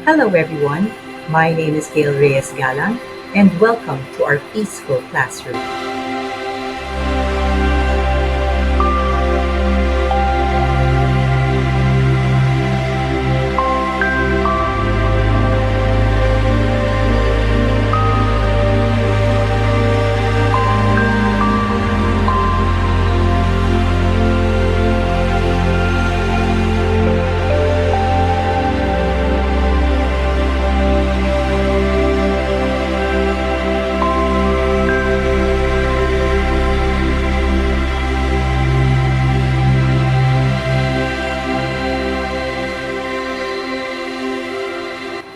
Hello, everyone. My name is Gail Reyes Galang, and welcome to our peaceful classroom.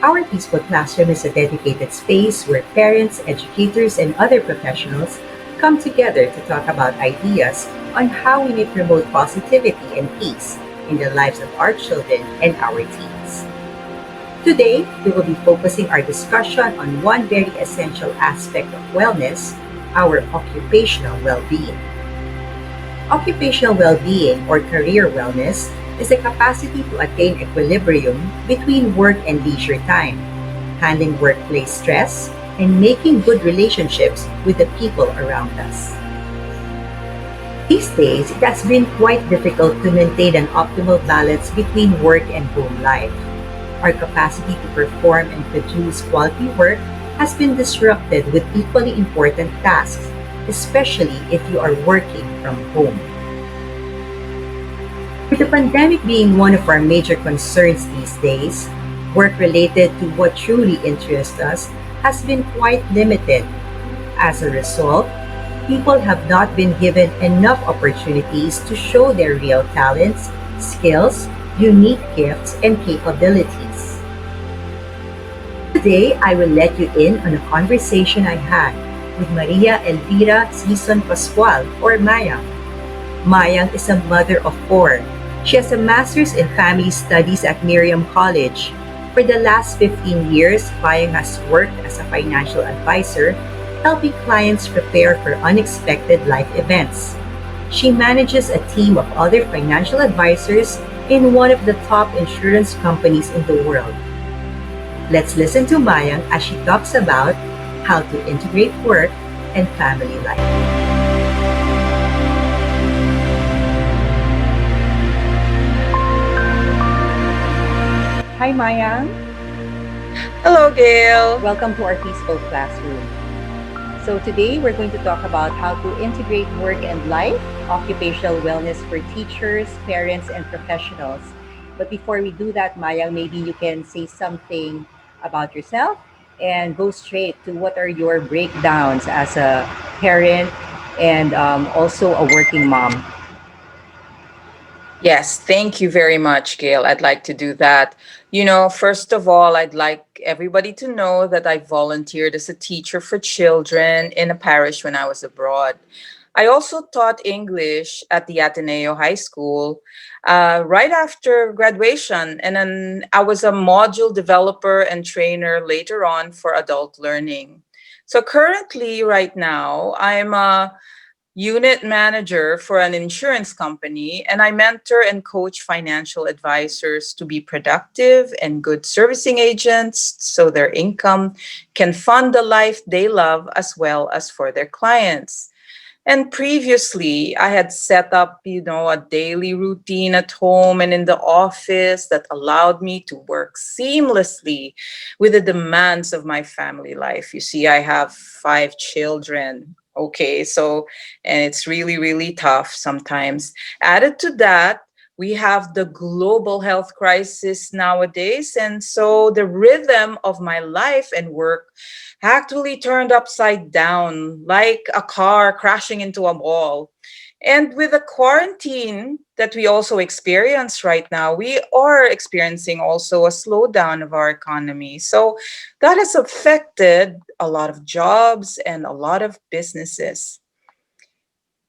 Our peaceful classroom is a dedicated space where parents, educators, and other professionals come together to talk about ideas on how we may promote positivity and peace in the lives of our children and our teens. Today, we will be focusing our discussion on one very essential aspect of wellness, our occupational well-being. Occupational well-being or career wellness is the capacity to attain equilibrium between work and leisure time, handling workplace stress, and making good relationships with the people around us. These days, it has been quite difficult to maintain an optimal balance between work and home life. Our capacity to perform and produce quality work has been disrupted with equally important tasks, especially if you are working from home. With the pandemic being one of our major concerns these days, work related to what truly interests us has been quite limited. As a result, people have not been given enough opportunities to show their real talents, skills, unique gifts, and capabilities. Today, I will let you in on a conversation I had with Maria Elvira Sison Pascual, or Mayang. Mayang is a mother of four. She has a master's in family studies at Miriam College. For the last 15 years, Mayang has worked as a financial advisor, helping clients prepare for unexpected life events. She manages a team of other financial advisors in one of the top insurance companies in the world. Let's listen to Mayang as she talks about how to integrate work and family life. Hi, Mayang. Hello, Gail. Welcome to our peaceful classroom. So today we're going to talk about how to integrate work and life, occupational wellness for teachers, parents, and professionals. But before we do that, Mayang, maybe you can say something about yourself and go straight to what are your breakdowns as a parent and also a working mom. Yes, thank you very much, Gail. I'd like to do that. First of all, I'd like everybody to know that I volunteered as a teacher for children in a parish when I was abroad. I also taught English at the Ateneo High School right after graduation, and then I was a module developer and trainer later on for adult learning. So currently, right now, I'm a unit manager for an insurance company, and I mentor and coach financial advisors to be productive and good servicing agents so their income can fund the life they love as well as for their clients. And previously, I had set up, a daily routine at home and in the office that allowed me to work seamlessly with the demands of my family life. You see, I have five children. Okay, so, and it's really, really tough sometimes. Added to that, we have the global health crisis nowadays. And so the rhythm of my life and work actually turned upside down like a car crashing into a wall. And with the quarantine that we also experience right now, we are experiencing also a slowdown of our economy. So that has affected a lot of jobs and a lot of businesses.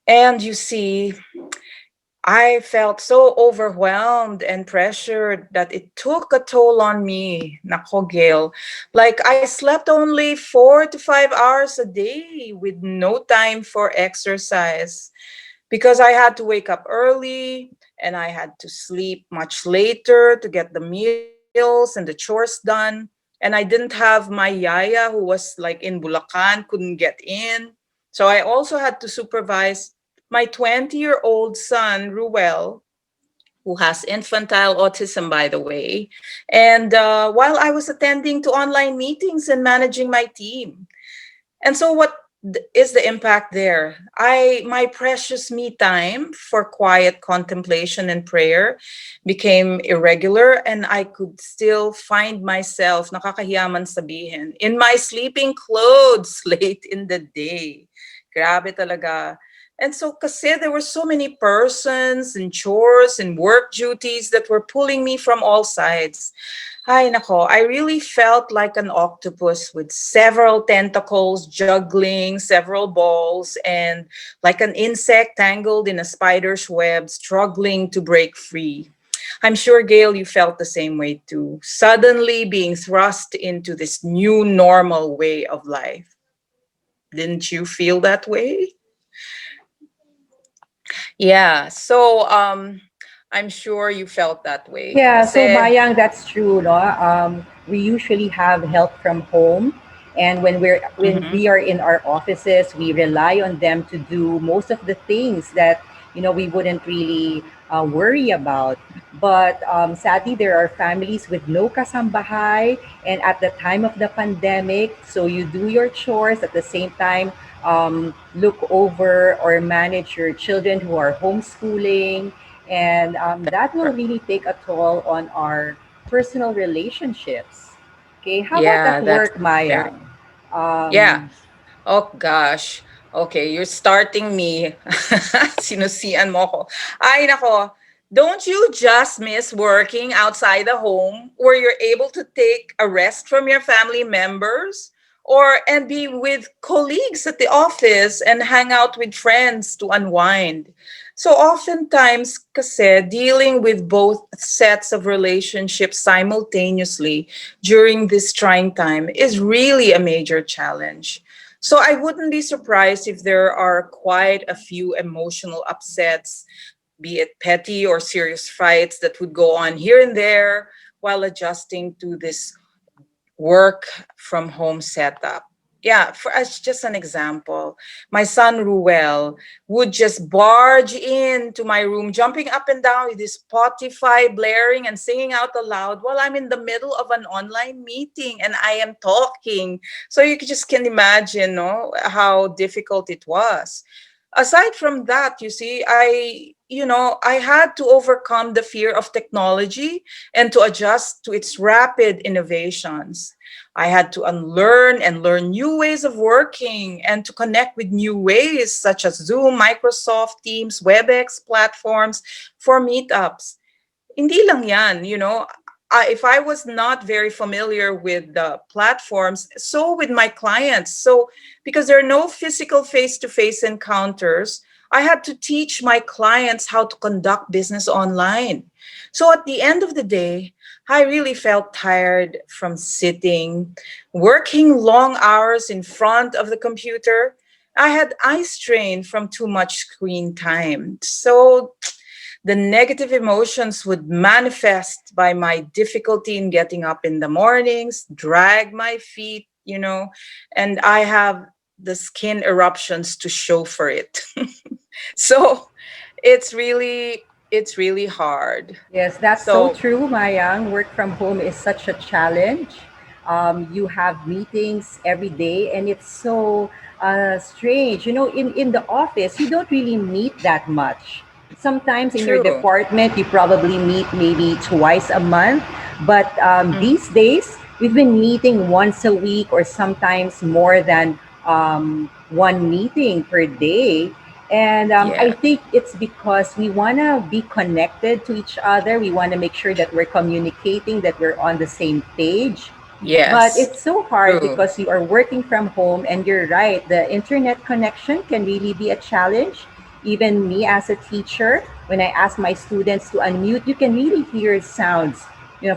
And you see, I felt so overwhelmed and pressured that it took a toll on me, Nako, Gail. Like I slept only 4 to 5 hours a day with no time for exercise because I had to wake up early and I had to sleep much later to get the meals meals and the chores done. And I didn't have my yaya who was like in Bulacan, couldn't get in. So I also had to supervise my 20-year-old son, Ruel, who has infantile autism, by the way. And while I was attending to online meetings and managing my team. And so what is the impact there? My precious me time for quiet contemplation and prayer became irregular, and I could still find myself, nakakahiyaman sabihin, in my sleeping clothes late in the day. Grabe talaga. And so kasi there were so many persons and chores and work duties that were pulling me from all sides. Ay, nako, I really felt like an octopus with several tentacles juggling several balls, and like an insect tangled in a spider's web struggling to break free. I'm sure, Gail, you felt the same way too. Suddenly being thrust into this new normal way of life. Didn't you feel that way? Yeah. So I'm sure you felt that way. Yeah, so Kasi, Mayang, that's true, no? We usually have help from home, and when mhm, we are in our offices, we rely on them to do most of the things that we wouldn't really worry about. But sadly, there are families with no kasambahay, and at the time of the pandemic, so you do your chores at the same time, look over or manage your children who are homeschooling, and that will really take a toll on our personal relationships. Okay, how about yeah, at that's work, very, Maya? yeah. Um, Oh gosh. Okay, you're starting me. Sinusian mo ko. Ay nako. Don't you just miss working outside the home where you're able to take a rest from your family members or and be with colleagues at the office and hang out with friends to unwind? So oftentimes kasi dealing with both sets of relationships simultaneously during this trying time is really a major challenge. So I wouldn't be surprised if there are quite a few emotional upsets, be it petty or serious fights that would go on here and there while adjusting to this work from home setup. Yeah, for as just an example, my son Ruel would just barge into my room, jumping up and down with his Spotify blaring and singing out aloud while I'm in the middle of an online meeting and I am talking. So you just can imagine, no, how difficult it was. Aside from that, you see, I had to overcome the fear of technology and to adjust to its rapid innovations. I had to unlearn and learn new ways of working and to connect with new ways such as Zoom, Microsoft Teams, WebEx platforms for meetups. Hindi lang yan, if I was not very familiar with the platforms, so with my clients. So because there are no physical face-to-face encounters, I had to teach my clients how to conduct business online. So at the end of the day, I really felt tired from sitting, working long hours in front of the computer. I had eye strain from too much screen time. So the negative emotions would manifest by my difficulty in getting up in the mornings, drag my feet, and I have the skin eruptions to show for it. So it's really hard. Yes, that's so So true, Mayang. Work from home is such a challenge. You have meetings every day, and it's so strange. In the office, you don't really meet that much. Sometimes in your true. department, you probably meet maybe twice a month. But Mm, these days, we've been meeting once a week or sometimes more than one meeting per day. And I yeah. think it's because we want to be connected to each other. We want to make sure that we're communicating, that we're on the same page. But Yes. it's so hard True. because you are working from home, and you're right, the internet connection can really be a challenge. Even me as a teacher, when I ask my students to unmute, you can really hear sounds,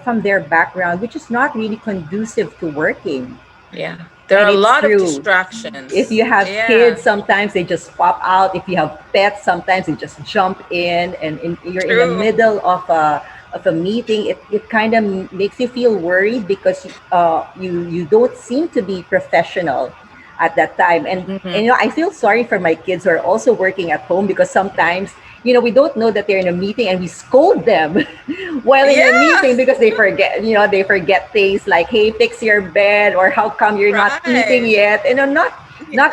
from their background, which is not really conducive to working. Yeah. There And are a it's lot of true. If distractions. you have Yeah. kids, sometimes they just pop out. If you have pets, sometimes they just jump in, and you're in the True. middle of of a meeting, it kind of makes you feel worried because you don't seem to be professional at that time. And Mm-hmm. I feel sorry for my kids who are also working at home, because sometimes we don't know that they're in a meeting and we scold them while in a Yeah, meeting because they forget things like, hey, fix your bed, or how come you're not eating right. yet, and I'm not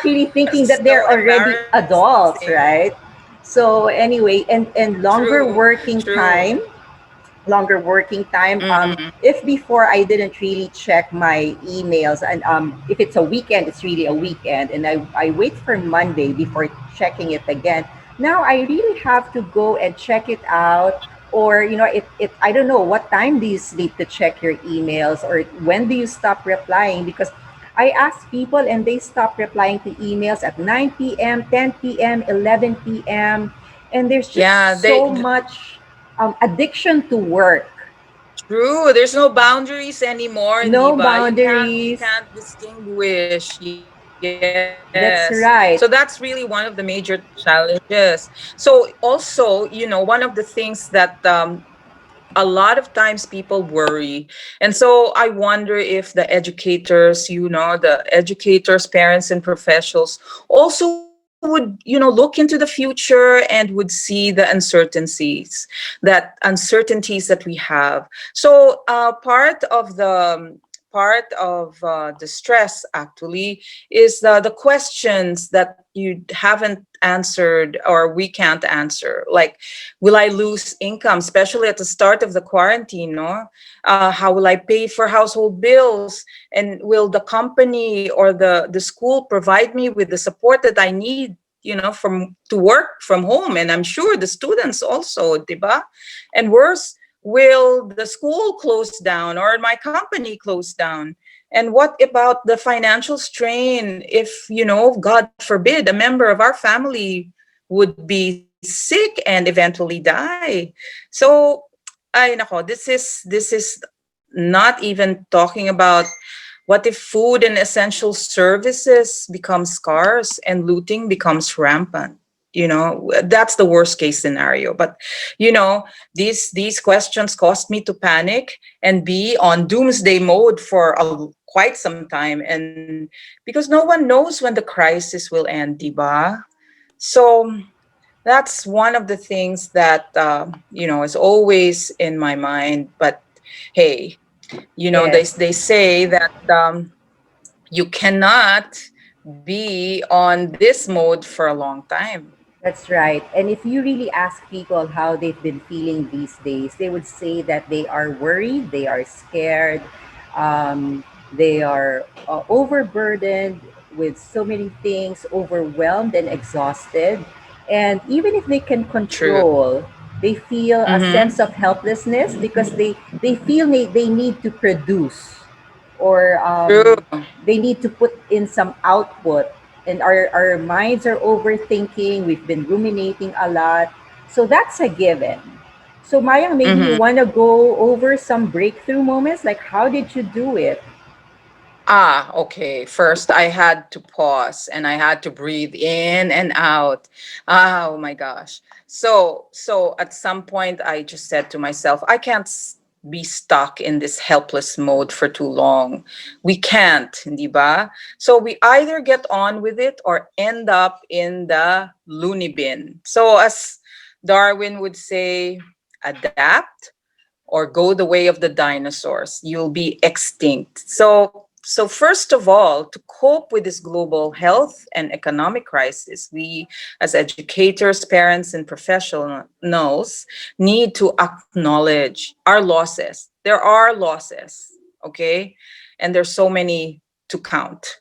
really thinking Yes, that they're so already adults, embarrassing. right? So anyway, and True, true. longer working time. Mm-hmm. If before I didn't really check my emails, and if it's a weekend, it's really a weekend, and I wait for Monday before checking it again. Now I really have to go and check it out, or I don't know what time do you sleep to check your emails, or when do you stop replying, because I ask people and they stop replying to emails at 9 p.m., 10 p.m., 11 p.m., and there's Yeah, just so much addiction to work. true. There's no boundaries anymore, No Diba. You boundaries. can't distinguish. Yes. So that's That's really one right. of the major challenges. So also, one of the things that a lot of times people worry. And so I wonder if the educators, the educators, parents, and professionals also would, look into the future and would see the uncertainties that we have. So part of the stress actually is the questions that you haven't answered or we can't answer, like, will I lose income, especially at the start of the quarantine? No, how will I pay for household bills, and will the company or the school provide me with the support that I need? From to work from home, and I'm sure the students also, diba? And worse, will the school close down or my company close down? And what about the financial strain if, God forbid, a member of our family would be sick and eventually die? So, this is not even talking about what if food and essential services become scarce and looting becomes rampant. That's the worst case scenario. But you know, these questions caused me to panic and be on doomsday mode for quite some time, and because no one knows when the crisis will end, diba? So that's one of the things that is always in my mind. But hey, Yes. they say that you cannot be on this mode for a long time. That's right. And if you really ask people how they've been feeling these days, they would say that they are worried, they are scared, they are overburdened with so many things, overwhelmed and exhausted. And even if they can True. control, they feel a sense of Mm-hmm. helplessness because they feel they need to produce, or True. they need to put in some output, and our minds are overthinking, we've been ruminating a lot, so that's a given. So Mayang, maybe you Mm-hmm. want to go over some breakthrough moments, like how did you do it? Okay. First, I had to pause and I had to breathe in and out. Oh my gosh. So at some point, I just said to myself, I can't be stuck in this helpless mode for too long. We can't, di ba? So we either get on with it or end up in the loony bin. So as Darwin would say, adapt or go the way of the dinosaurs. You'll be extinct. So first of all, to cope with this global health and economic crisis, we as educators, parents, and professionals need to acknowledge our losses. There are losses, okay? And there's so many to count,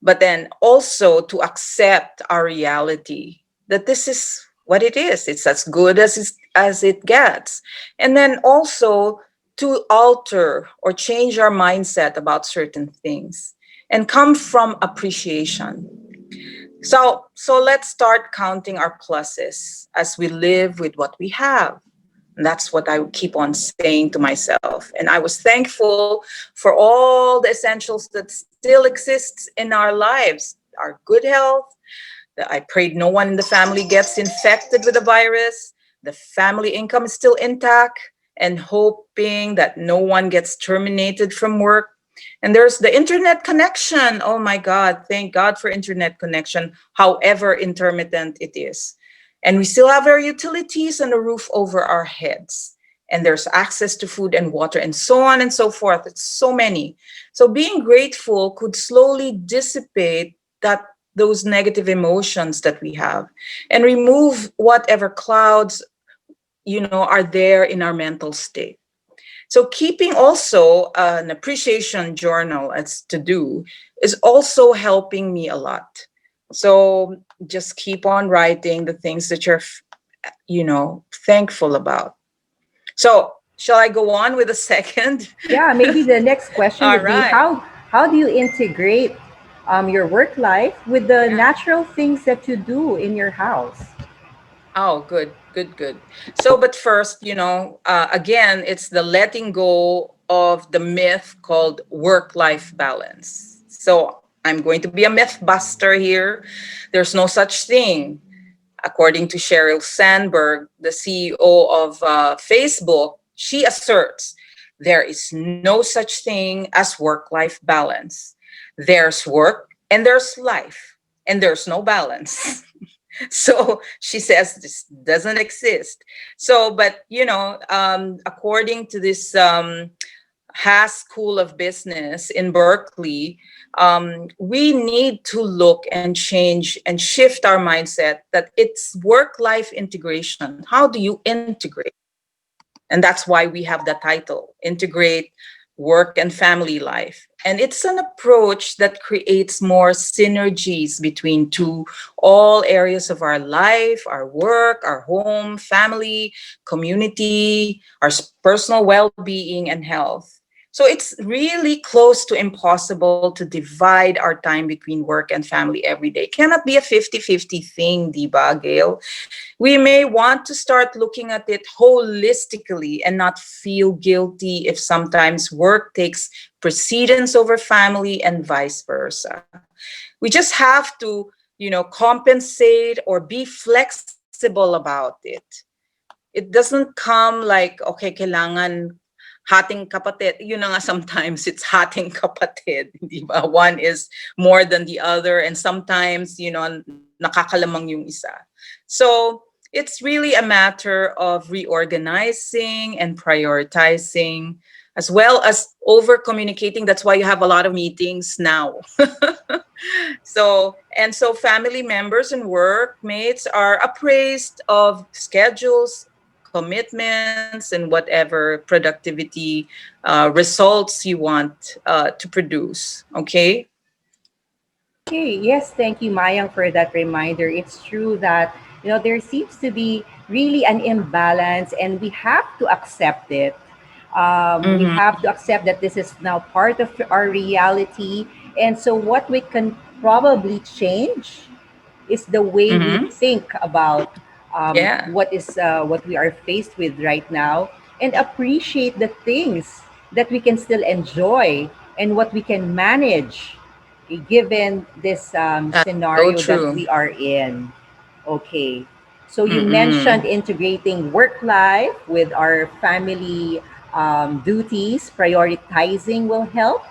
but then also to accept our reality, that this is what it is. It's as good as it gets. And then also to alter or change our mindset about certain things and come from appreciation. So let's start counting our pluses as we live with what we have. And that's what I keep on saying to myself. And I was thankful for all the essentials that still exists in our lives, our good health. That I prayed no one in the family gets infected with the virus. The family income is still intact. and hoping that no one gets terminated from work. And there's the internet connection. Oh my God, thank God for internet connection, however intermittent it is. And we still have our utilities and a roof over our heads. And there's access to food and water and so on and so forth. It's so many. So being grateful could slowly dissipate that those negative emotions that we have and remove whatever clouds are there in our mental state. So keeping also an appreciation journal as to do is also helping me a lot. So just keep on writing the things that you're thankful about. So shall I go on with a second? Yeah, maybe the next question All would be right. how do you integrate your work life with the Yeah. natural things that you do in your house? Oh, good, good, good. So, but first, again, it's the letting go of the myth called work-life balance. So, I'm going to be a myth buster here. There's no such thing. According to Sheryl Sandberg, the CEO of Facebook, she asserts there is no such thing as work-life balance. There's work and there's life, and there's no balance. So she says this doesn't exist. So but according to this Haas School of Business in Berkeley, we need to look and change and shift our mindset that it's work life integration. How do you integrate? And that's why we have the title Integrate Work and Family Life. And it's an approach that creates more synergies between all areas of our life, our work, our home, family, community, our personal well-being and health. So it's really close to impossible to divide our time between work and family every day. Cannot be a 50-50 thing, diba, Gail? We may want to start looking at it holistically and not feel guilty if sometimes work takes precedence over family and vice versa. We just have to, compensate or be flexible about it. It doesn't come like, okay, kailangan hating kapatid. Yun na nga, sometimes it's hating kapatid, di ba? One is more than the other, and sometimes, nakakalamang yung isa. So it's really a matter of reorganizing and prioritizing, as well as over communicating. That's why you have a lot of meetings now. So family members and workmates are appraised of schedules, commitments, and whatever productivity results you want to produce. Okay. Okay, yes, thank you, Mayang, for that reminder. It's true that there seems to be really an imbalance, and we have to accept it. We Mm-hmm. have to accept that this is now part of our reality, and so what we can probably change is the way we Mm-hmm. think about Yeah. what we are faced with right now, and appreciate the things that we can still enjoy and what we can manage given this That's so scenario that true. we are in. Okay. So you mentioned Mm-mm. integrating work life with our family duties, prioritizing will help,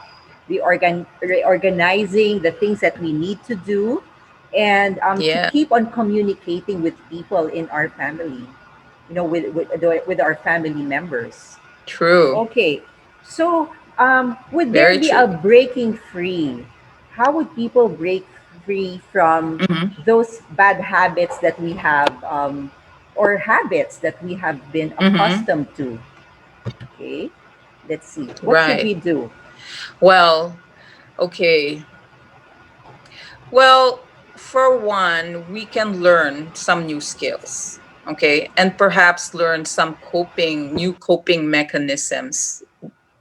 reorganizing the things that we need to do, and to Yeah. keep on communicating with people in our family, with our family members. True. Okay, so would there Very be a true. breaking free? How would people break free from Mm-hmm. those bad habits that we have, or habits that we have been Mm-hmm. accustomed to? Okay, let's see. What should Right. we do? Well, okay. Well, for one, we can learn some new skills, okay, and perhaps learn some new coping mechanisms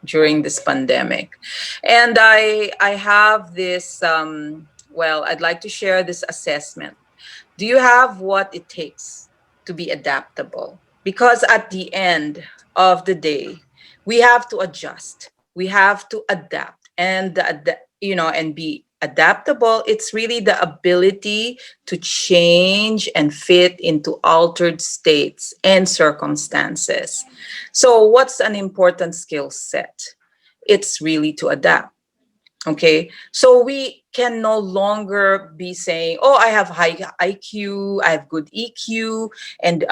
during this pandemic. And I have this. Well, I'd like to share this assessment. Do you have what it takes to be adaptable? Because at the end of the day, we have to adjust. We have to adapt and and be Adaptable, it's really the ability to change and fit into altered states and circumstances. So, what's an important skill set? It's really to adapt. Okay, so we can no longer be saying, "Oh, I have high IQ, I have good EQ," and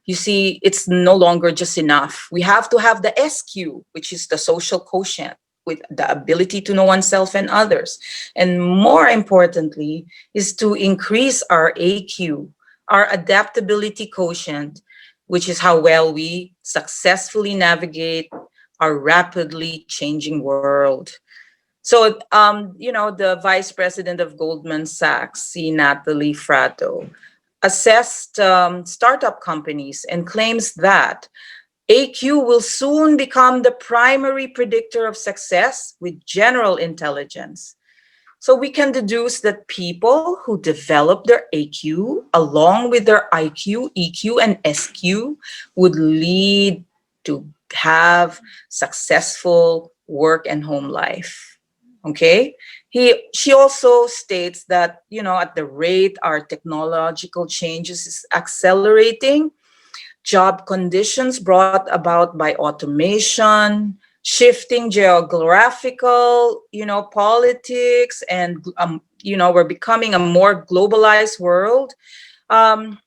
you see, it's no longer just enough. We have to have the SQ, which is the social quotient, with the ability to know oneself and others, and more importantly, is to increase our AQ, our adaptability quotient, which is how well we successfully navigate our rapidly changing world. So, the vice president of Goldman Sachs, C. Natalie Fratto, assessed startup companies and claims that AQ will soon become the primary predictor of success with general intelligence. So we can deduce that people who develop their AQ along with their IQ, EQ, and SQ would lead to have successful work and home life. Okay. She also states that, at the rate our technological changes is accelerating, job conditions brought about by automation, shifting geographical, politics, and we're becoming a more globalized world. Um,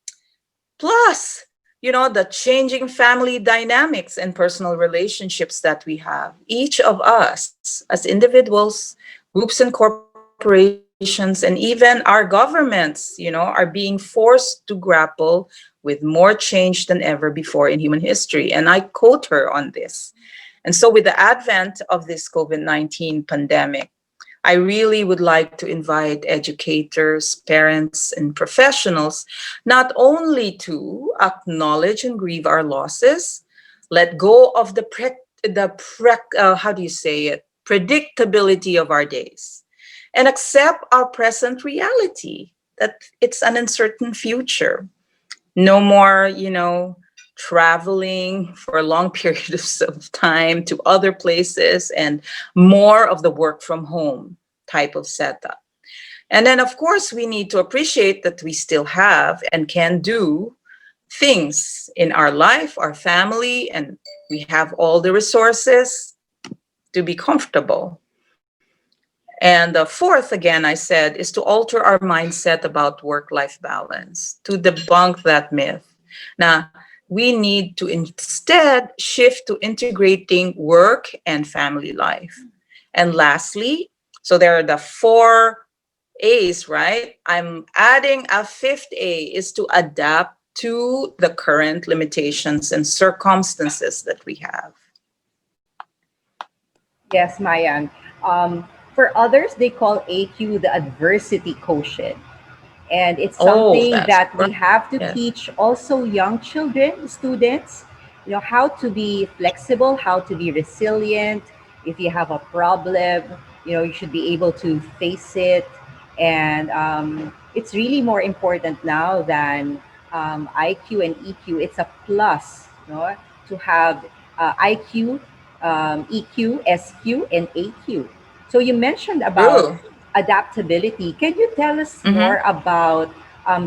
Plus, the changing family dynamics and personal relationships that we have. Each of us, as individuals, groups and corporations, and even our governments, are being forced to grapple with more change than ever before in human history. And I quote her on this. And so, with the advent of this COVID-19 pandemic, I really would like to invite educators, parents, and professionals not only to acknowledge and grieve our losses, let go of how do you say it, predictability of our days, and accept our present reality that it's an uncertain future. No more, traveling for long periods of time to other places, and more of the work from home type of setup. And then, of course, we need to appreciate that we still have and can do things in our life, our family, and we have all the resources to be comfortable. And the fourth, again, I said, is to alter our mindset about work life balance, to debunk that myth. Now, we need to instead shift to integrating work and family life. And lastly, so there are the four A's, right? I'm adding a fifth A is to adapt to the current limitations and circumstances that we have. Yes, Mayan. For others, they call AQ the adversity quotient. And it's Oh, something that's that we right. have to Yes. teach also young children, students, how to be flexible, how to be resilient. If you have a problem, you should be able to face it. And it's really more important now than IQ and EQ. It's a plus, to have IQ, EQ, SQ, and AQ. So you mentioned about True. adaptability. Can you tell us Mm-hmm. more about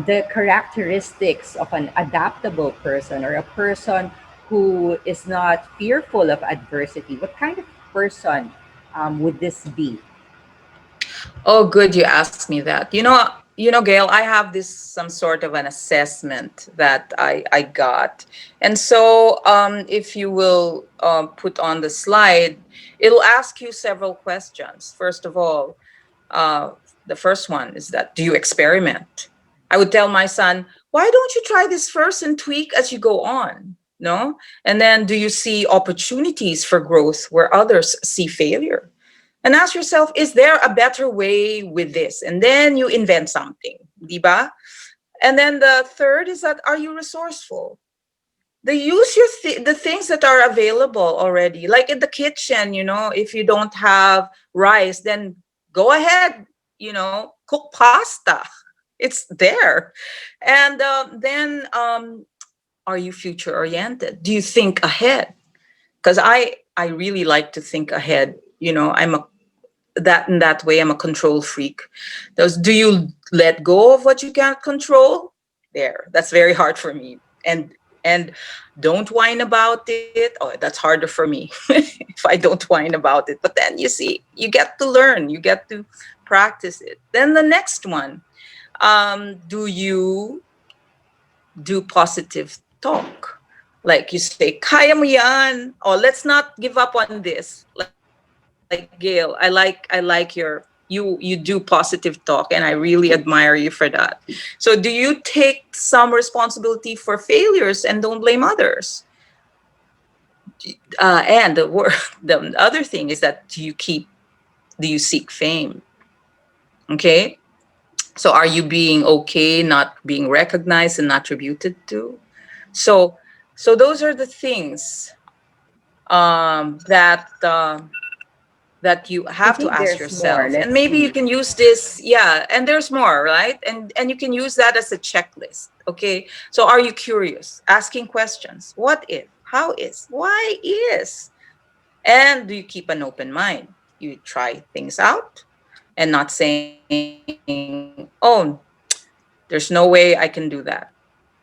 the characteristics of an adaptable person, or a person who is not fearful of adversity? What kind of person would this be? Oh, good you asked me that. Gail, I have this some sort of an assessment that I got. And so if you will put on the slide, it'll ask you several questions. First of all, uh, the first one is that, do you experiment? I would tell my son, why don't you try this first and tweak as you go on? No? And then, do you see opportunities for growth where others see failure? And ask yourself, is there a better way with this? And then you invent something, diba? And then the third is that, are you resourceful? They use the things that are available already, like in the kitchen. If you don't have rice, then go ahead, cook pasta. It's there. And then, are you future oriented? Do you think ahead? Because I really like to think ahead. I'm a that in that way. I'm a control freak. Those, do you let go of what you can't control? There, that's very hard for me. And don't whine about it. Oh, that's harder for me if I don't whine about it. But then you see, you get to learn, you get to practice it. Then the next one, do you do positive talk? Like you say, kaya mo yan. Oh, let's not give up on this. Like Gail, I like you do positive talk, and I really admire you for that. So do you take some responsibility for failures and don't blame others? And the other thing is that do you seek fame? Okay. So are you being okay not being recognized and not attributed to? So those are the things that you I have to think ask there's more. yourself, and Let's maybe you see. can use this. Yeah, and there's more, right? And you can use that as a checklist. Okay, so are you curious, asking questions? What if, how is, why is, and do you keep an open mind? You try things out and not saying, oh, there's no way I can do that.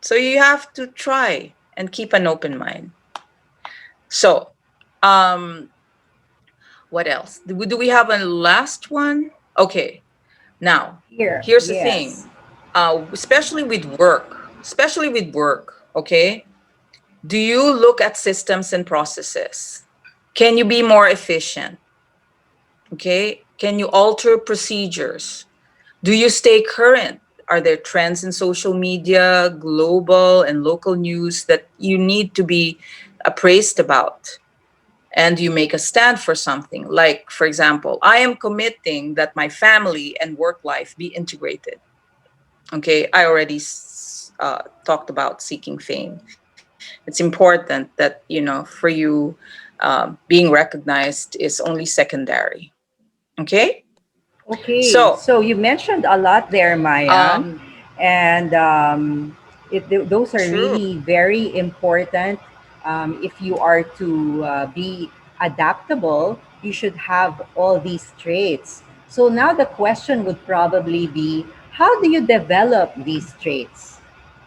So you have to try and keep an open mind. So um what else? Do we have a last one? Okay. Now, Here, here's the thing. yes. Especially with work, okay? Do you look at systems and processes? Can you be more efficient? Okay? Can you alter procedures? Do you stay current? Are there trends in social media, global and local news that you need to be appraised about? And you make a stand for something. Like, for example, I am committing that my family and work life be integrated. Okay, I already talked about seeking fame. It's important that, for you, being recognized is only secondary. Okay, Okay, so so you mentioned a lot there, Mayan, um, and those are true. really very important. If you are to be adaptable, you should have all these traits. So now the question would probably be, how do you develop these traits?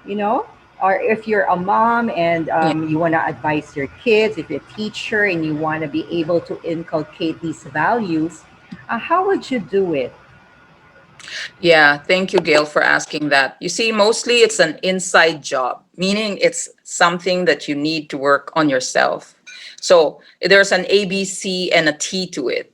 You know, or if you're a mom and Yeah. you want to advise your kids, if you're a teacher and you want to be able to inculcate these values, how would you do it? Yeah, thank you, Gail, for asking that. You see, mostly it's an inside job, meaning it's something that you need to work on yourself. So there's an A, B, C, and a T to it.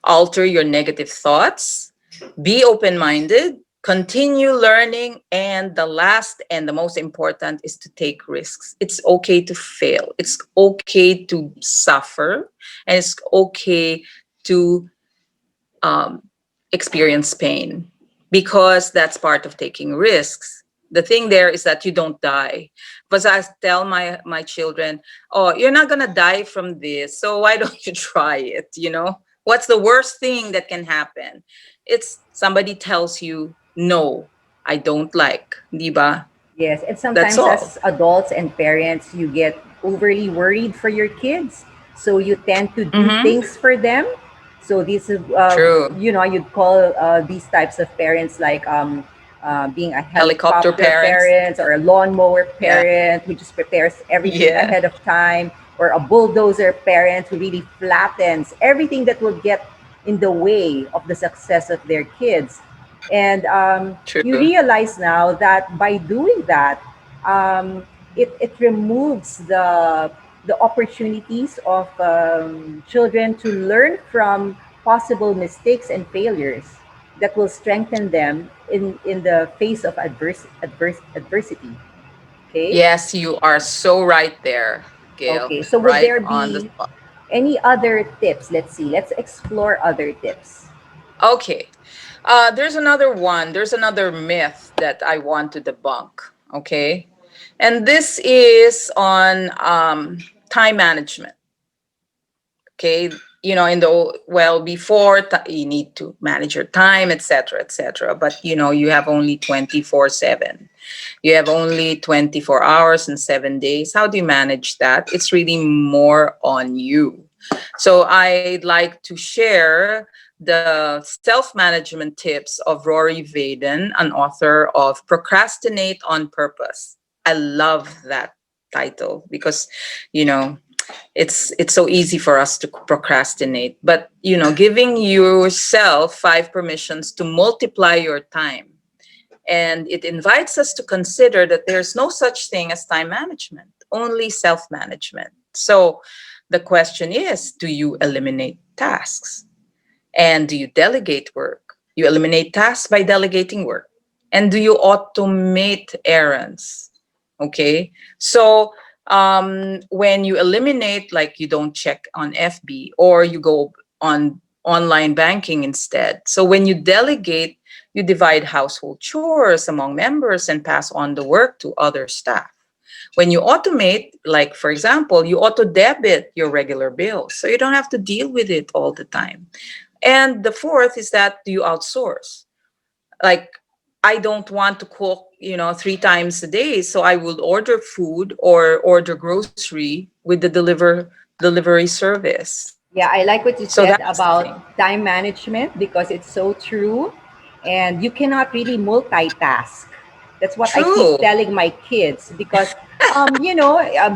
Alter your negative thoughts, be open minded, continue learning, and the last and the most important is to take risks. It's okay to fail, it's okay to suffer, and it's okay to um, experience pain, because that's part of taking risks. The thing there is that you don't die. Because I tell my children, oh, you're not gonna die from this, so why don't you try it? What's the worst thing that can happen? It's somebody tells you no, I don't like, diba? Yes, and That's sometimes all. as adults and parents, you get overly worried for your kids, so you tend to do Mm-hmm. things for them. So this is, True. you'd call these types of parents like being a Helicopter helicopter parents. parent or a lawnmower Yeah. parent who just prepares everything Yeah. ahead of time, or a bulldozer parent who really flattens everything that will get in the way of the success of their kids. And you True. realize now that by doing that, it removes the opportunities of children to learn from possible mistakes and failures that will strengthen them in the face of adversity. Okay. Yes, you are so right there, Gail. Okay. So would Right there on the be spot. any other tips? Let's see. Let's explore other tips. Okay. There's another one. There's another myth that I want to debunk. Okay. And this is on time management. Okay. In the, well, before you need to manage your time, etc., etc. But you have only 24/7. You have only 24 hours and 7 days. How do you manage that? It's really more on you. So I'd like to share the self-management tips of Rory Vaden, an author of Procrastinate on Purpose. I love that title because, you know, it's so easy for us to procrastinate. But, giving yourself 5 permissions to multiply your time. And it invites us to consider that there's no such thing as time management, only self management. So the question is, do you eliminate tasks? And do you delegate work? You eliminate tasks by delegating work. And do you automate errands? Okay. So when you eliminate, like you don't check on FB or you go on online banking instead. So when you delegate, you divide household chores among members and pass on the work to other staff. When you automate, like for example, you auto debit your regular bills, so you don't have to deal with it all the time. And the fourth is that you outsource. Like, I don't want to cook, 3 times a day, so I will order food or order grocery with the delivery service. Yeah, I like what you So that's said the thing. about time management because it's so true. And you cannot really multitask. That's what I keep True. telling my kids because,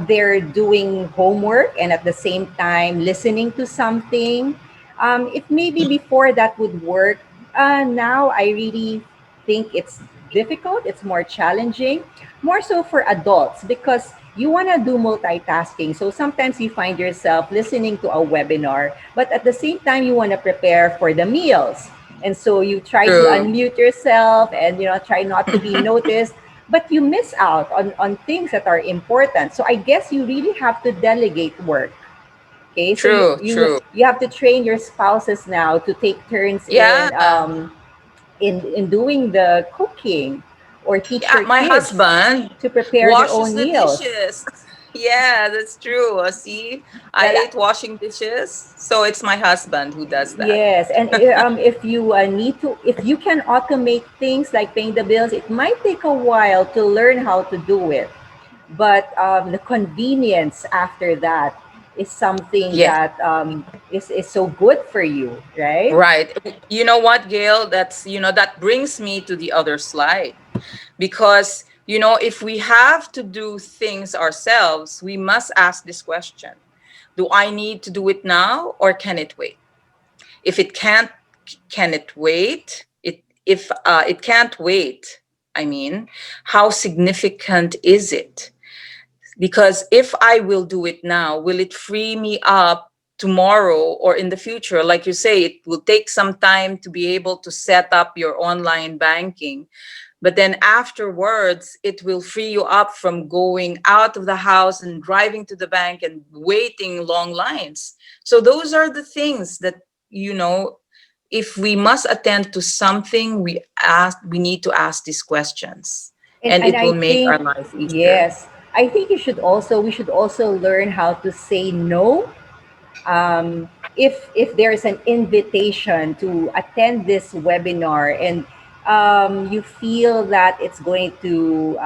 they're doing homework and at the same time listening to something. If maybe before that would work, now I really think it's difficult. It's more challenging, more so for adults because you want to do multitasking. So sometimes you find yourself listening to a webinar, but at the same time, you want to prepare for the meals. And so you try to True. unmute yourself and, try not to be noticed, but you miss out on things that are important. So I guess you really have to delegate work. Okay, so you True. you True. you have to train your spouses now to take turns Yeah. in doing the cooking or teach Yeah, your my kids husband to prepare their washes own the meals. dishes. Yeah, that's true. See, I Well, hate washing dishes, so it's my husband who does that. yes, and if you if you can automate things like paying the bills, it might take a while to learn how to do it. But the convenience after that is something Yes. that is so good for you, right? Right. You know what, Gail? That brings me to the other slide. Because, if we have to do things ourselves, we must ask this question: do I need to do it now or can it wait? If it can't, can it wait? If it can't wait, I mean, how significant is it? Because if I will do it now, will it free me up tomorrow or in the future? Like you say, it will take some time to be able to set up your online banking. But then afterwards, it will free you up from going out of the house and driving to the bank and waiting long lines. So those are the things that, you know, if we must attend to something, we need to ask these questions, and And it I will make our think life easier. yes, I think we should also learn how to say no if there's an invitation to attend this webinar and you feel that it's going to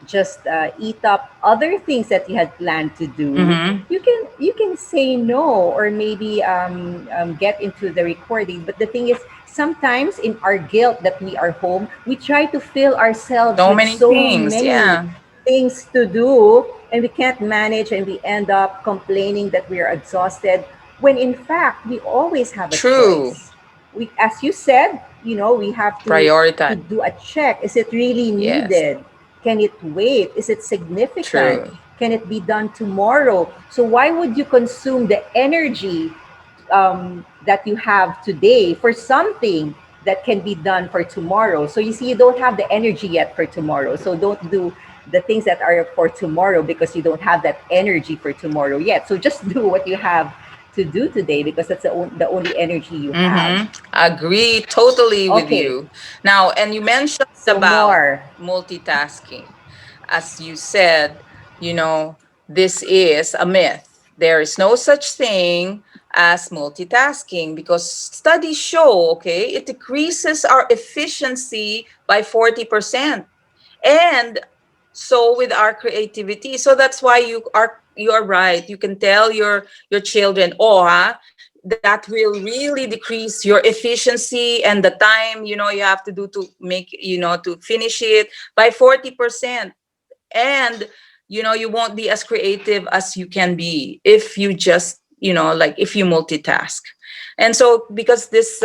just eat up other things that you had planned to do, Mm-hmm. you can say no or maybe get into the recording. But the thing is, sometimes in our guilt that we are home, we try to fill ourselves So with many so things. many Yeah. things to do and we can't manage and we end up complaining that we are exhausted when in fact we always have a True. choice. We, as you said, we have to Prioritize. do a check. Is it really Yes. needed? Can it wait? Is it significant? True. Can it be done tomorrow? So why would you consume the energy that you have today for something that can be done for tomorrow? So you see, you don't have the energy yet for tomorrow. So don't do the things that are for tomorrow because you don't have that energy for tomorrow yet. So just do what you have to do today because that's the only energy you have. Mm-hmm. Agree totally with Okay, you. Now, and you mentioned so about more. multitasking. As you said, this is a myth. There is no such thing as multitasking because studies show, okay, it decreases our efficiency by 40%. And So with our creativity, so that's why you are right. You can tell your children, oh, that will really decrease your efficiency and the time you have to do to make to finish it by 40%. And you won't be as creative as you can be if you just like if you multitask. And so because this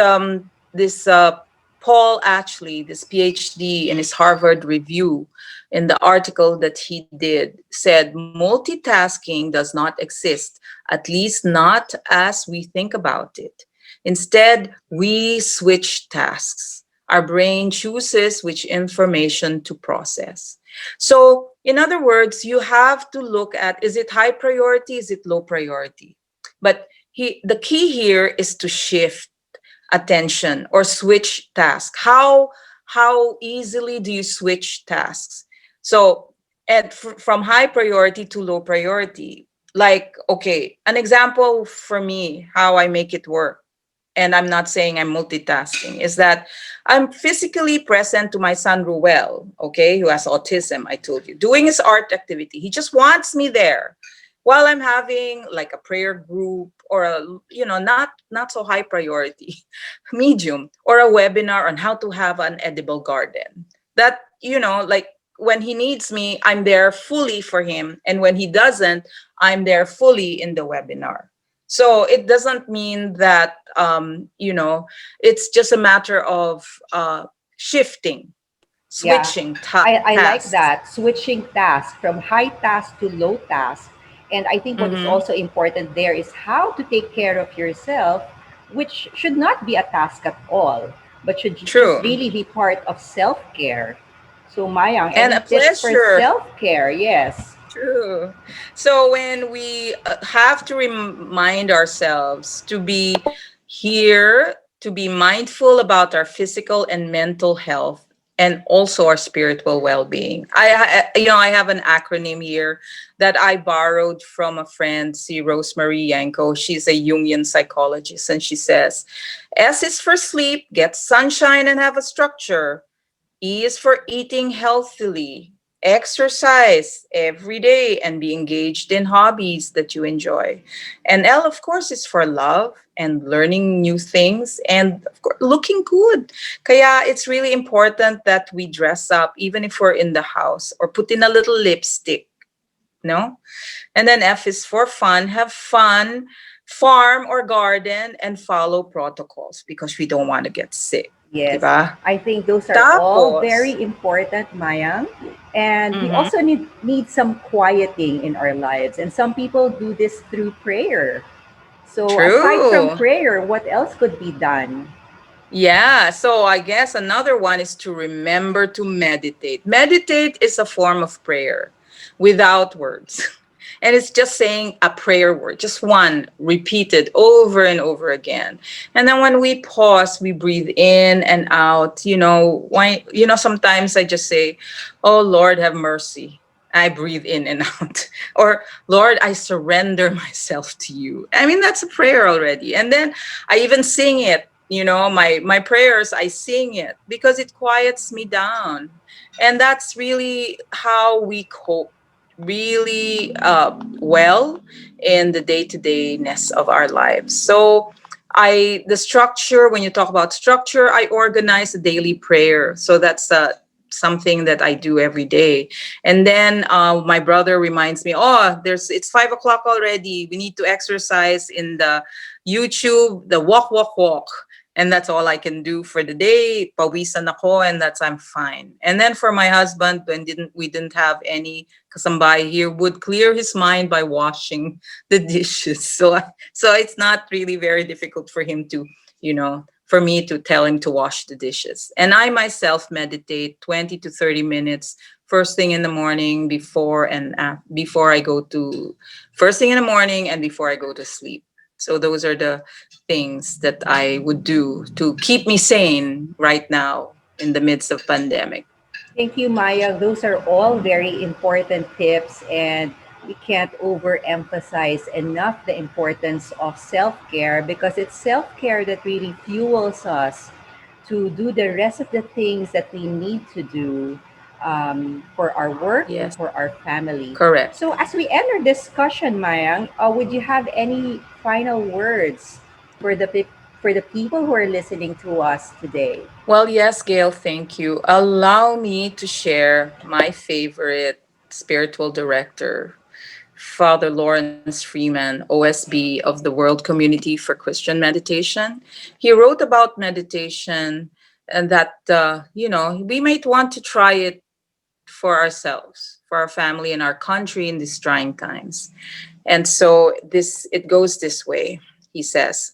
Paul, actually, this PhD in his Harvard review, in the article that he did, said multitasking does not exist, at least not as we think about it. Instead, we switch tasks. Our brain chooses which information to process. So, in other words, you have to look at, is it high priority, is it low priority? But the key here is to shift attention or switch task. How easily do you switch tasks? So, from high priority to low priority. Like, okay, an example for me how I make it work, and I'm not saying I'm multitasking, is that I'm physically present to my son Ruel, okay, who has autism, I told you, doing his art activity. He just wants me there while I'm having like a prayer group or a, not so high priority, medium, or a webinar on how to have an edible garden. That, like when he needs me, I'm there fully for him. And when he doesn't, I'm there fully in the webinar. So it doesn't mean that it's just a matter of shifting, Yeah, switching I like tasks. that. Switching tasks from high task to low task. And I think what is Mm-hmm. also important there is how to take care of yourself, which should not be a task at all, but should just True. really be part of self care. So, Mayang, And any a tips for pleasure. self care? Yes. True. So when we have to remind ourselves to be here, to be mindful about our physical and mental health, and also our spiritual well-being. I have an acronym here that I borrowed from a friend, see Rosemary Yanko. She's a Jungian psychologist, and she says, S is for sleep, get sunshine and have a structure. E is for eating healthily, exercise every day, and be engaged in hobbies that you enjoy. And L, of course, is for love and learning new things and, of course, looking good. Kaya it's really important that we dress up, even if we're in the house, or put in a little lipstick, no? And then F is for fun. Have fun, farm or garden, and follow protocols because we don't want to get sick. Yes, Diba? I think those are all Tapos, very important, Mayang. And we mhm, also need some quieting in our lives. And some people do this through prayer. So aside from true. prayer, what else could be done? Yeah, so I guess another one is to remember to meditate. Meditate is a form of prayer without words. And it's just saying a prayer word, just one repeated over and over again. And then when we pause, we breathe in and out. Sometimes I just say, "Oh Lord, have mercy." I breathe in and out. Or, "Lord, I surrender myself to you." I mean, that's a prayer already. And then I even sing it, my prayers, I sing it because it quiets me down. And that's really how we cope really well in the day-to-dayness of our lives. So the structure, when you talk about structure, I organize a daily prayer. So that's something that I do every day. And then my brother reminds me, oh, it's 5 o'clock already. We need to exercise in the YouTube, the walk, walk, walk. And that's all I can do for the day. Pawisan ako, and I'm fine. And then for my husband, when we didn't have any kasambahay here, would clear his mind by washing the dishes. So it's not really very difficult for him to, for me to tell him to wash the dishes. And I myself meditate 20 to 30 minutes first thing in the morning before I go to first thing in the morning and before I go to sleep. So those are the things that I would do to keep me sane right now in the midst of pandemic. Thank you, Maya. Those are all very important tips, and we can't overemphasize enough the importance of self care because it's self care that really fuels us to do the rest of the things that we need to do for our work and Yes. for our family. Correct. So, as we end our discussion, Mayang, would you have any final words for for the people who are listening to us today? Well, yes, Gail, thank you. Allow me to share my favorite spiritual director, Father Lawrence Freeman, OSB of the World Community for Christian Meditation. He wrote about meditation and that, we might want to try it for ourselves, for our family and our country in these trying times. And so it goes this way. He says,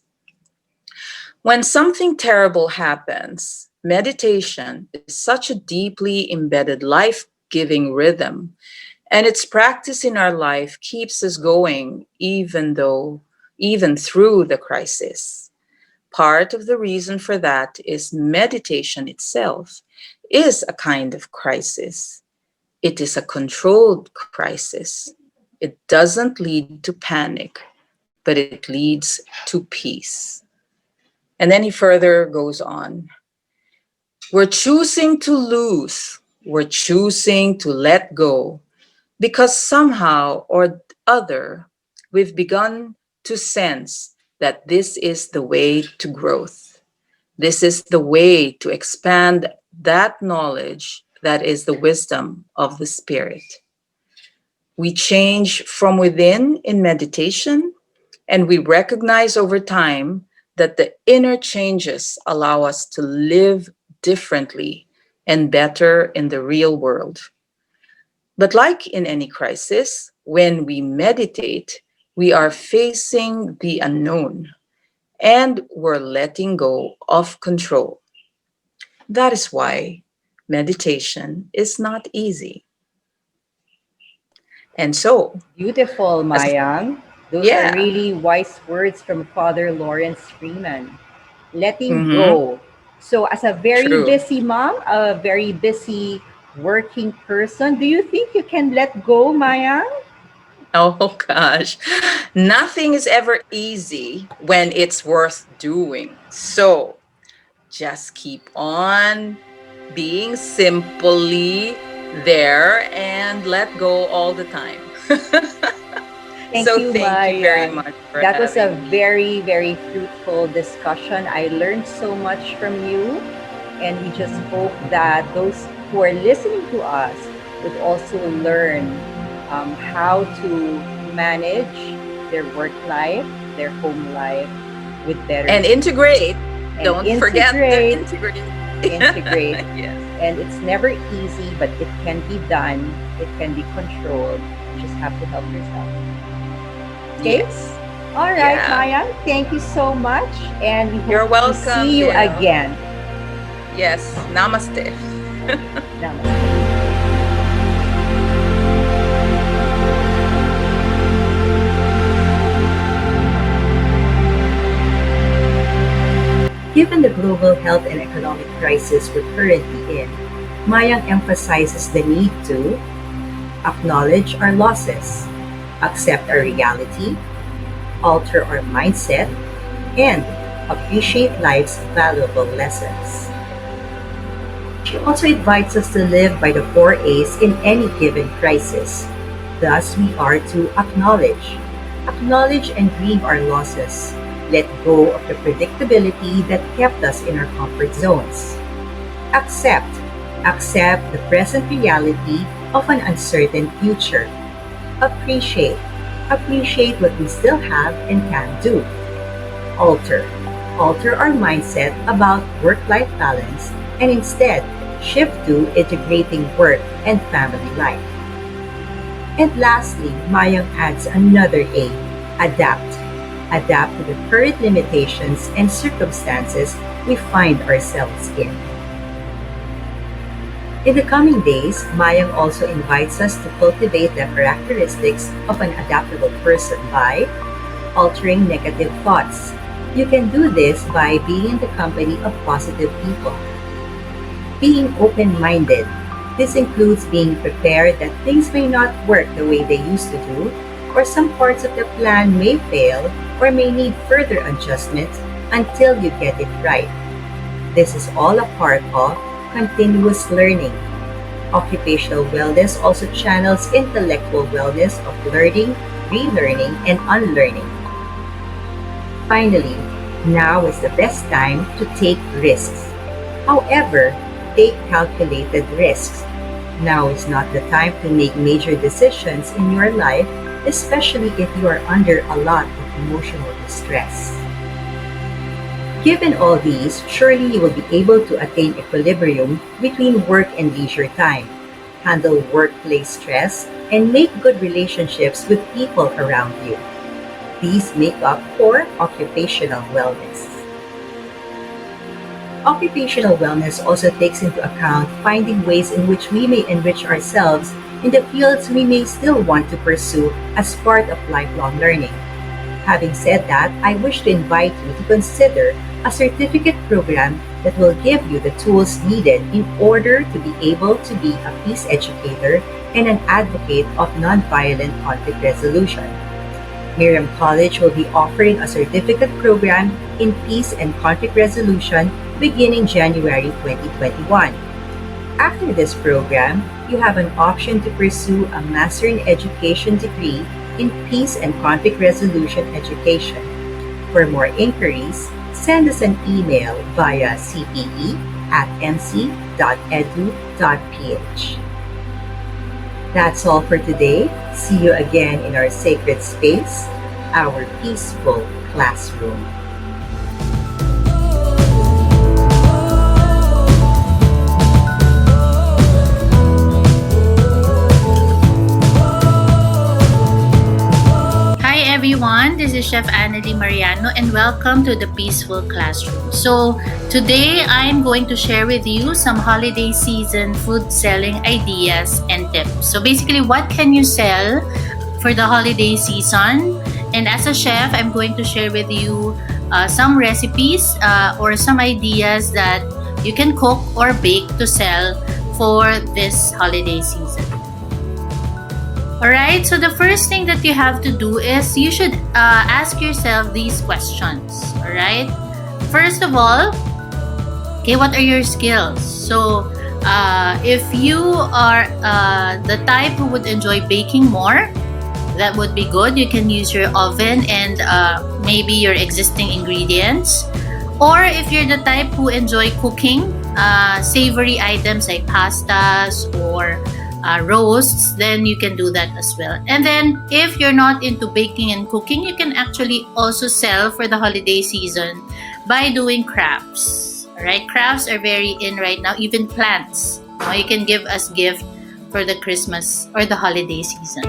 when something terrible happens, meditation is such a deeply embedded life giving rhythm, and its practice in our life keeps us going even through the crisis. Part of the reason for that is meditation itself is a kind of crisis. It is a controlled crisis. It doesn't lead to panic, but it leads to peace. And then he further goes on. We're choosing to lose. We're choosing to let go because somehow or other we've begun to sense that this is the way to growth. This is the way to expand that knowledge that is the wisdom of the Spirit. We change from within in meditation, and we recognize over time that the inner changes allow us to live differently and better in the real world. But like in any crisis, when we meditate, we are facing the unknown and we're letting go of control. That is why meditation is not easy. And so, Beautiful, as Mayang. Those are yeah, really wise words from Father Lawrence Freeman. Letting mm-hmm, go. So, as a very true. busy mom, a very busy working person, do you think you can let go, Mayang? Oh gosh, nothing is ever easy when it's worth doing. So just keep on being simply there and let go all the time. Thank So you, thank you very Mayan. much for That was a having me. very, very fruitful discussion. I learned so much from you, and we just hope that those who are listening to us would also learn how to manage their work life, their home life with better And ease. integrate. And Don't forget the integrate, integrate. integrate. Yes. And it's never easy, but it can be done. It can be controlled. You just have to help yourself. Okay? Yes. All right, Yeah. Maya, thank you so much. And we hope You're to welcome, see you Gail. again. Yes. Namaste. Namaste. Given the global health and economic crisis we're currently in, Mayang emphasizes the need to acknowledge our losses, accept our reality, alter our mindset, and appreciate life's valuable lessons. She also invites us to live by the four A's in any given crisis. Thus, we are to acknowledge and grieve our losses, let go of the predictability that kept us in our comfort zones. Accept, accept the present reality of an uncertain future. Appreciate, appreciate what we still have and can do. Alter, alter our mindset about work-life balance and instead shift to integrating work and family life. And lastly, Mayang adds another A, adapt. Adapt to the current limitations and circumstances we find ourselves in. In the coming days, Mayang also invites us to cultivate the characteristics of an adaptable person by altering negative thoughts. You can do this by being in the company of positive people. Being open minded. This includes being prepared that things may not work the way they used to do, or some parts of the plan may fail or may need further adjustment until you get it right. This is all a part of continuous learning. Occupational wellness also channels intellectual wellness of learning, relearning, and unlearning. Finally, now is the best time to take risks. However, take calculated risks. Now is not the time to make major decisions in your life, especially if you are under a lot of emotional distress. Given all these, surely you will be able to attain equilibrium between work and leisure time, handle workplace stress, and make good relationships with people around you. These make up for occupational wellness. Occupational wellness also takes into account finding ways in which we may enrich ourselves in the fields we may still want to pursue as part of lifelong learning. Having said that, I wish to invite you to consider a certificate program that will give you the tools needed in order to be able to be a peace educator and an advocate of nonviolent conflict resolution. Miriam College will be offering a certificate program in peace and conflict resolution beginning January 2021. After this program, you have an option to pursue a Master in Education degree in Peace and Conflict Resolution Education. For more inquiries, send us an email via cpe@mc.edu.ph. That's all for today. See you again in our sacred space, our peaceful classroom. Hi everyone, this is Chef Annalie Mariano and welcome to the Peaceful Classroom. So today I'm going to share with you some holiday season food selling ideas and tips. So basically, what can you sell for the holiday season? And as a chef, I'm going to share with you some recipes or some ideas that you can cook or bake to sell for this holiday season. Alright, so the first thing that you have to do is you should ask yourself these questions. Alright, first of all, okay, what are your skills? So, if you are the type who would enjoy baking more, that would be good. You can use your oven and maybe your existing ingredients. Or if you're the type who enjoy cooking savory items like pastas or roasts, then you can do that as well. And then if you're not into baking and cooking, you can actually also sell for the holiday season by doing crafts. Alright, crafts are very in right now, even plants. You can give as gift for the Christmas or the holiday season.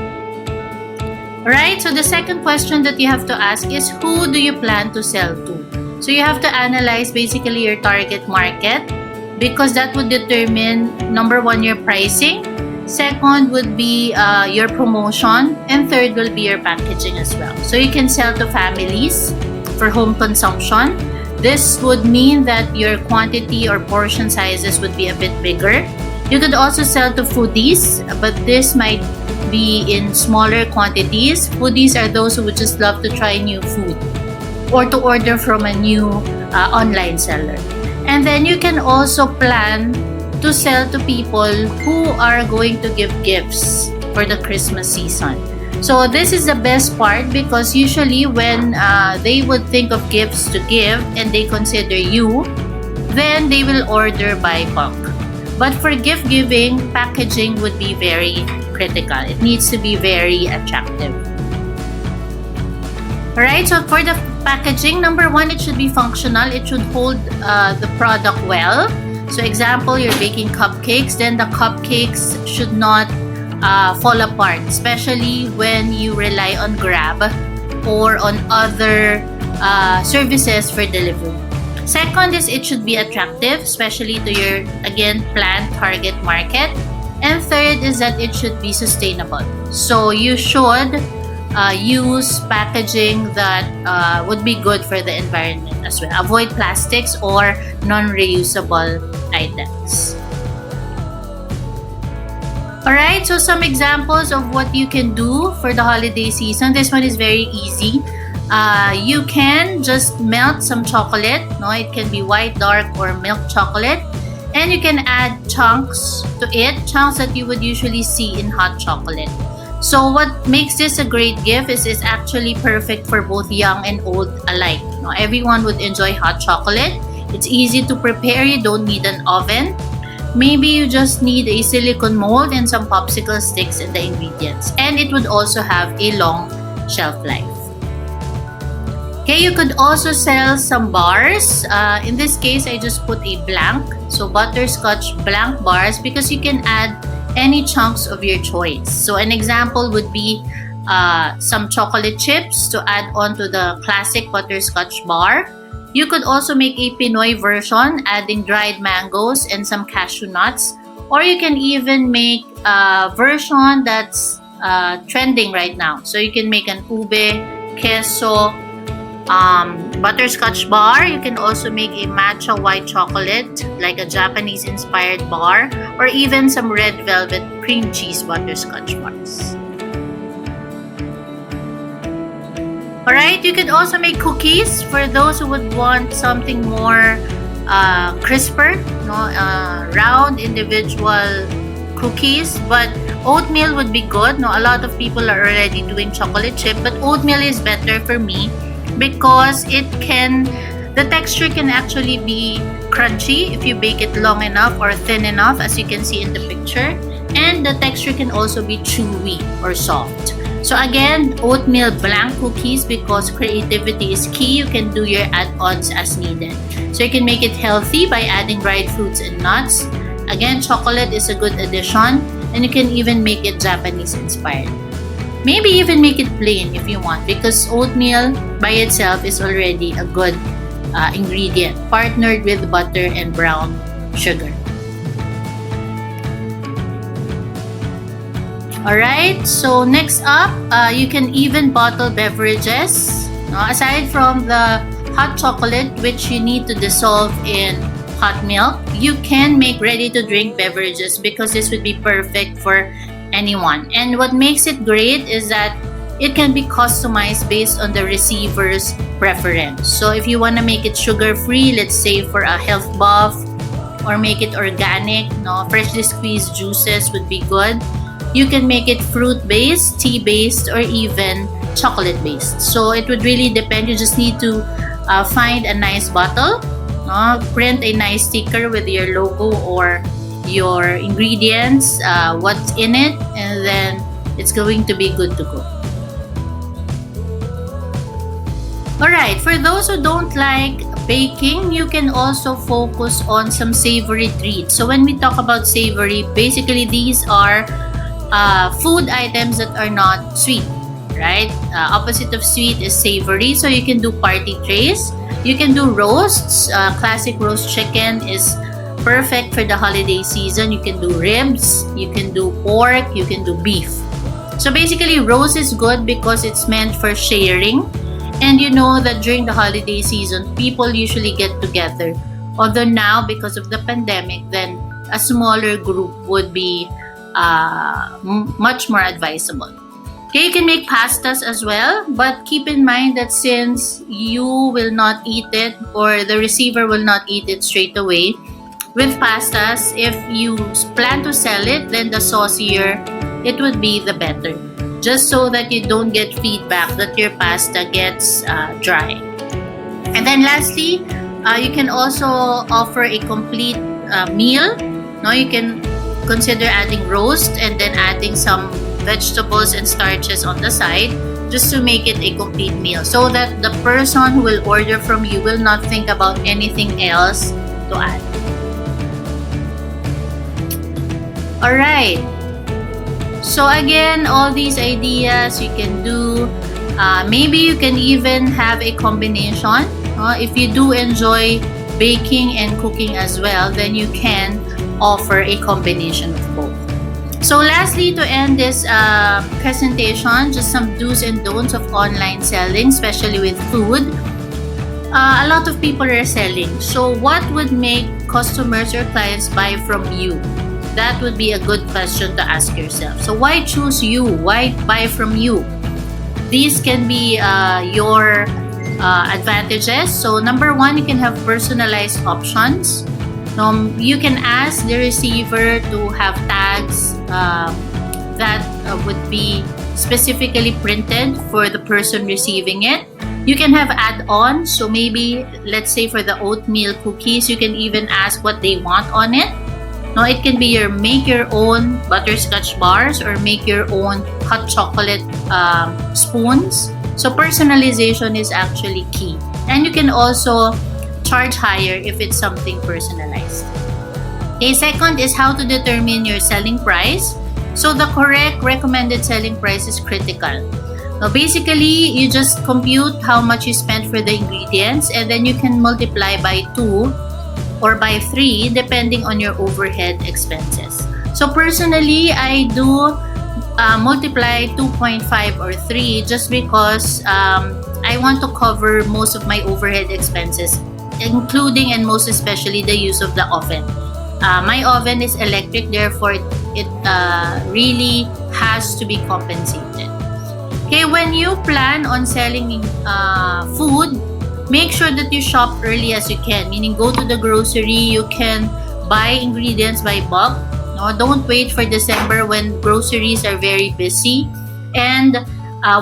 Alright, so the second question that you have to ask is, who do you plan to sell to? So you have to analyze basically your target market, because that would determine, number one, your pricing. Second would be your promotion, and third will be your packaging as well. So you can sell to families for home consumption. This would mean that your quantity or portion sizes would be a bit bigger. You could also sell to foodies, but this might be in smaller quantities. Foodies are those who would just love to try new food or to order from a new online seller. And then you can also plan to sell to people who are going to give gifts for the Christmas season. So this is the best part, because usually when they would think of gifts to give and they consider you, then they will order by bulk. But for gift giving, packaging would be very critical. It needs to be very attractive. Alright, so for the packaging, number one, it should be functional. It should hold the product well. So example, you're baking cupcakes, then the cupcakes should not fall apart, especially when you rely on Grab or on other services for delivery. Second is it should be attractive, especially to your, again, planned target market. And third is that it should be sustainable. So you should use packaging that would be good for the environment as well. Avoid plastics or non-reusable items. Alright, so some examples of what you can do for the holiday season. This one is very easy. You can just melt some chocolate. No, it can be white, dark, or milk chocolate. And you can add chunks to it, chunks that you would usually see in hot chocolate. So what makes this a great gift is it's actually perfect for both young and old alike. Everyone would enjoy hot chocolate. It's easy to prepare, you don't need an oven. Maybe you just need a silicone mold and some popsicle sticks and the ingredients. And it would also have a long shelf life. Okay, you could also sell some bars. In this case, I just put a blank. So butterscotch blank bars, because you can add any chunks of your choice. So an example would be some chocolate chips to add on to the classic butterscotch bar. You could also make a Pinoy version, adding dried mangoes and some cashew nuts. Or you can even make a version that's trending right now. So you can make an ube, queso, butterscotch bar. You can also make a matcha white chocolate, like a Japanese inspired bar, or even some red velvet cream cheese butterscotch bars. Alright, you could also make cookies for those who would want something more crisper, round individual cookies. But oatmeal would be good. A lot of people are already doing chocolate chip, but oatmeal is better for me because the texture can actually be crunchy if you bake it long enough or thin enough, as you can see in the picture. And the texture can also be chewy or soft. So again, oatmeal blank cookies, because creativity is key. You can do your add-ons as needed. So you can make it healthy by adding dried fruits and nuts. Again, chocolate is a good addition, and you can even make it Japanese inspired. Maybe even make it plain if you want, because oatmeal by itself is already a good ingredient, partnered with butter and brown sugar. Alright, so next up, you can even bottle beverages. Aside from the hot chocolate, which you need to dissolve in hot milk, you can make ready-to-drink beverages, because this would be perfect for anyone. And what makes it great is that it can be customized based on the receiver's preference. So if you want to make it sugar-free, let's say for a health buff, or make it organic, freshly squeezed juices would be good. You can make it fruit-based, tea-based, or even chocolate-based. So it would really depend. You just need to find a nice bottle, print a nice sticker with your logo or your ingredients, what's in it, and then it's going to be good to go. Alright, for those who don't like baking, you can also focus on some savory treats. So when we talk about savory, basically these are food items that are not sweet, right? Opposite of sweet is savory. So you can do party trays. You can do roasts. Classic roast chicken is perfect for the holiday season. You can do ribs. You can do pork. You can do beef. So basically, roast is good because it's meant for sharing. And you know that during the holiday season, people usually get together. Although now, because of the pandemic, then a smaller group would be much more advisable. Okay, you can make pastas as well, but keep in mind that since you will not eat it, or the receiver will not eat it straight away, with pastas, if you plan to sell it, then the saucier it would be, the better. Just so that you don't get feedback that your pasta gets dry. And then lastly, you can also offer a complete meal. You can consider adding roast and then adding some vegetables and starches on the side, just to make it a complete meal, so that the person who will order from you will not think about anything else to add. Alright, so again, all these ideas you can do. Maybe you can even have a combination. If you do enjoy baking and cooking as well, then you can offer a combination of both. So lastly, to end this presentation, just some do's and don'ts of online selling, especially with food. A lot of people are selling. So what would make customers or clients buy from you? That would be a good question to ask yourself. So why choose you? Why buy from you? These can be your advantages. So number one, you can have personalized options. You can ask the receiver to have tags that would be specifically printed for the person receiving it. You can have add-ons. So maybe, let's say for the oatmeal cookies, you can even ask what they want on it. No, it can be make your own butterscotch bars or make your own hot chocolate spoons. So personalization is actually key. And you can also charge higher if it's something personalized. Okay, second is how to determine your selling price. So the correct recommended selling price is critical. Now basically, you just compute how much you spent for the ingredients and then you can multiply by 2 or by 3 depending on your overhead expenses. So personally, I do multiply 2.5 or 3 just because I want to cover most of my overhead expenses, including and most especially the use of the oven. My oven is electric, therefore it really has to be compensated. Okay, when you plan on selling food, make sure that you shop early as you can. Meaning, go to the grocery, you can buy ingredients by bulk. No, don't wait for December when groceries are very busy and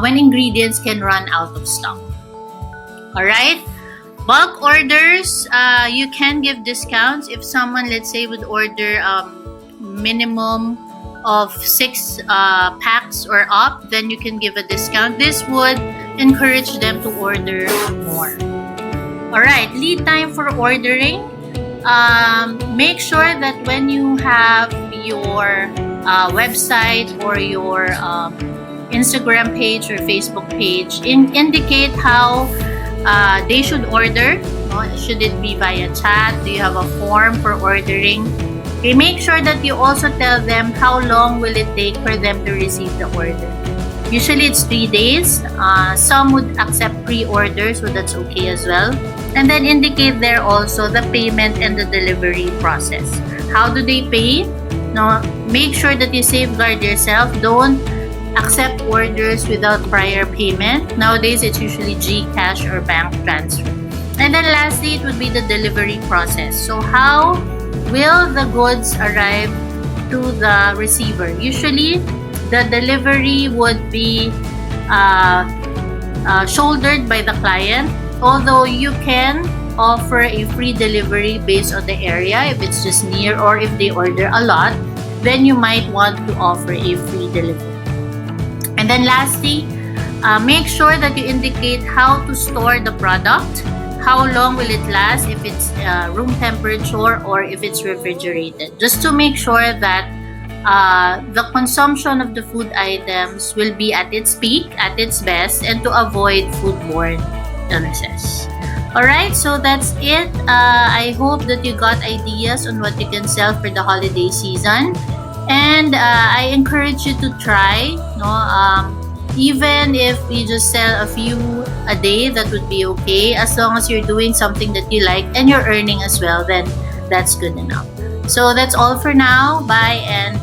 when ingredients can run out of stock. All right. Bulk orders, you can give discounts. If someone, let's say, would order minimum of 6 packs or up, then you can give a discount. This would encourage them to order more. All right, lead time for ordering. Make sure that when you have your website or your Instagram page or Facebook page, indicate how they should order. Should it be via chat? Do you have a form for ordering? Okay, make sure that you also tell them how long will it take for them to receive the order. Usually it's 3 days. Some would accept pre-order, so that's okay as well. And then indicate there also the payment and the delivery process. How do they pay? No, make sure that you safeguard yourself. Don't accept orders without prior payment. Nowadays, it's usually GCash or bank transfer. And then lastly, it would be the delivery process. So how will the goods arrive to the receiver? Usually, the delivery would be shouldered by the client, although you can offer a free delivery based on the area. If it's just near or if they order a lot, then you might want to offer a free delivery. And then lastly, make sure that you indicate how to store the product. How long will it last, if it's room temperature or if it's refrigerated, just to make sure that the consumption of the food items will be at its peak, at its best, and to avoid foodborne illnesses. Alright, so that's it. I hope that you got ideas on what you can sell for the holiday season. And I encourage you to try. Even if you just sell a few a day, that would be okay. As long as you're doing something that you like and you're earning as well, then that's good enough. So that's all for now. Bye and